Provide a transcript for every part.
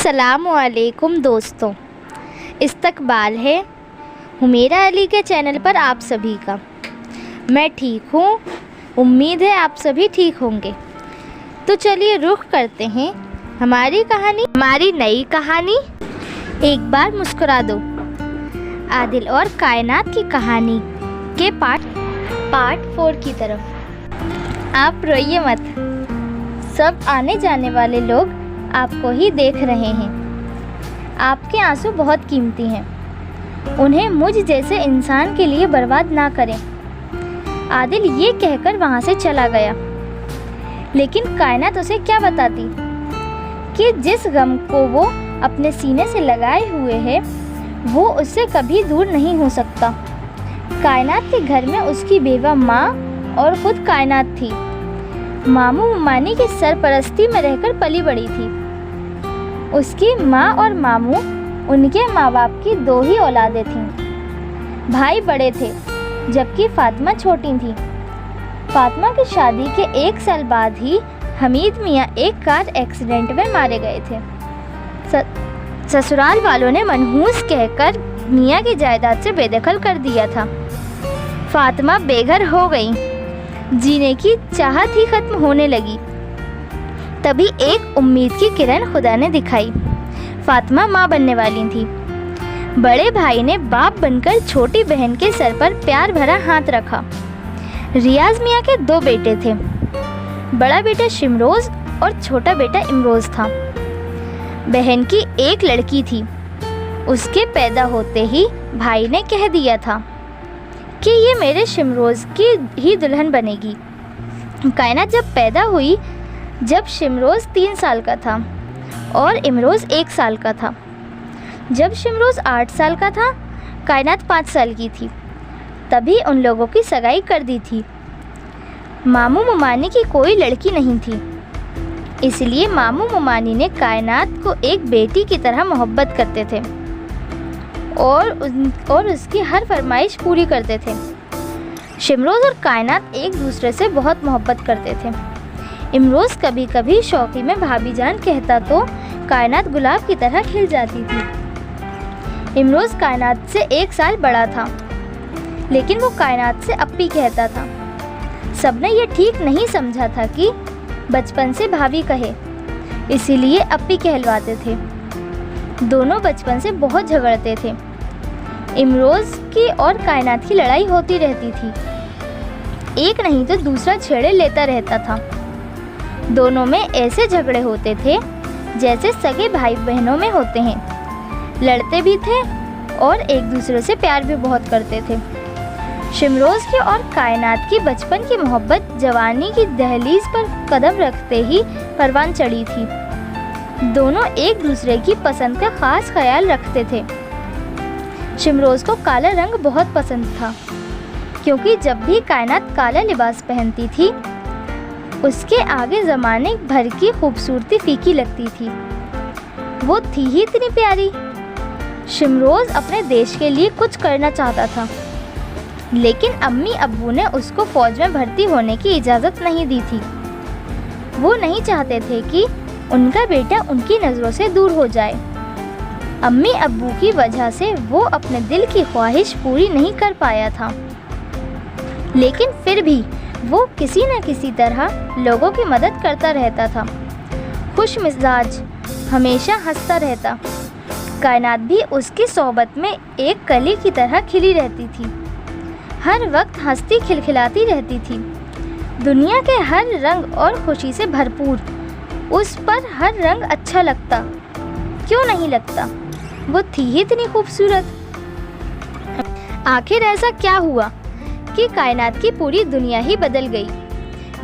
अस्सलामुअलैकुम दोस्तों, इस्तकबाल है हुमेरा अली के चैनल पर आप सभी का। मैं ठीक हूँ, उम्मीद है आप सभी ठीक होंगे। तो चलिए रुख करते हैं हमारी नई कहानी एक बार मुस्कुरा दो, आदिल और कायनात की कहानी के पार्ट 4 की तरफ। आप रोइए मत, सब आने जाने वाले लोग आपको ही देख रहे हैं। आपके आंसू बहुत कीमती हैं, उन्हें मुझ जैसे इंसान के लिए बर्बाद ना करें। आदिल ये कहकर वहाँ से चला गया, लेकिन कायनात उसे क्या बताती कि जिस गम को वो अपने सीने से लगाए हुए है वो उससे कभी दूर नहीं हो सकता। कायनात के घर में उसकी बेवा माँ और खुद कायनात थी। मामू मानी की सरपरस्ती में रहकर पली बड़ी थी। उसकी माँ और मामू उनके माँ बाप की 2 ही औलादें थीं। भाई बड़े थे जबकि फातिमा छोटी थी। फातिमा की शादी के 1 साल बाद ही हमीद मियाँ एक कार एक्सीडेंट में मारे गए थे। ससुराल वालों ने मनहूस कहकर मियाँ की जायदाद से बेदखल कर दिया था। फातिमा बेघर हो गई, जीने की चाहत ही खत्म होने लगी। तभी एक उम्मीद की किरण खुदा ने दिखाई। फातिमा माँ बनने वाली थी। बड़े भाई ने बाप बनकर छोटी बहन के सर पर प्यार भरा हाथ रखा। रियाज मियाँ के 2 बेटे थे। बड़ा बेटा शिमरोज और छोटा बेटा इमरोज था। बहन की एक लड़की थी। उसके पैदा होते ही भाई ने कह दिया था कि ये मेरे शिमरोज की ही दुल्हन बनेगी। कायनात जब पैदा हुई जब शिमरोज 3 साल का था और इमरोज 1 साल का था। जब शिमरोज 8 साल का था, कायनात 5 साल की थी। तभी उन लोगों की सगाई कर दी थी। मामू मुमानी की कोई लड़की नहीं थी, इसलिए मामू मुमानी ने कायनात को एक बेटी की तरह मोहब्बत करते थे और उसकी हर फरमाइश पूरी करते थे। शिमरोज और कायनात एक दूसरे से बहुत मोहब्बत करते थे। इमरोज कभी कभी शौकी में भाभी जान कहता तो कायनात गुलाब की तरह खिल जाती थी। इमरोज कायनात से 1 साल बड़ा था, लेकिन वो कायनात से अप्पी कहता था। सबने ये ठीक नहीं समझा था कि बचपन से भाभी कहे, इसीलिए अप्पी कहलवाते थे। दोनों बचपन से बहुत झगड़ते थे। इमरोज की और कायनात की लड़ाई होती रहती थी। एक नहीं तो दूसरा छेड़े लेता रहता था। दोनों में ऐसे झगड़े होते थे जैसे सगे भाई बहनों में होते हैं। लड़ते भी थे और एक दूसरे से प्यार भी बहुत करते थे। शिमरोज की और कायनात की बचपन की मोहब्बत जवानी की दहलीज पर कदम रखते ही परवान चढ़ी थी। दोनों एक दूसरे की पसंद का खास ख्याल रखते थे। शिमरोज को काला रंग बहुत पसंद था, क्योंकि जब भी कायनात काला लिबास पहनती थी उसके आगे ज़माने भर की खूबसूरती फीकी लगती थी। वो थी ही इतनी प्यारी। शिमरोज अपने देश के लिए कुछ करना चाहता था, लेकिन अम्मी अब्बू ने उसको फ़ौज में भर्ती होने की इजाज़त नहीं दी थी। वो नहीं चाहते थे कि उनका बेटा उनकी नज़रों से दूर हो जाए। अम्मी अब्बू की वजह से वो अपने दिल की ख्वाहिश पूरी नहीं कर पाया था, लेकिन फिर भी वो किसी न किसी तरह लोगों की मदद करता रहता था। खुश मिजाज, हमेशा हंसता रहता। कायनात भी उसकी सोबत में एक कली की तरह खिली रहती थी। हर वक्त हंसती खिलखिलाती रहती थी। दुनिया के हर रंग और खुशी से भरपूर। उस पर हर रंग अच्छा लगता, क्यों नहीं लगता? वो थी ही इतनी खूबसूरत। आखिर ऐसा क्या हुआ कि कायनात की पूरी दुनिया ही बदल गई?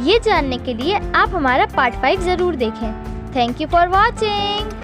ये जानने के लिए आप हमारा पार्ट 5 ज़रूर देखें। Thank you for watching.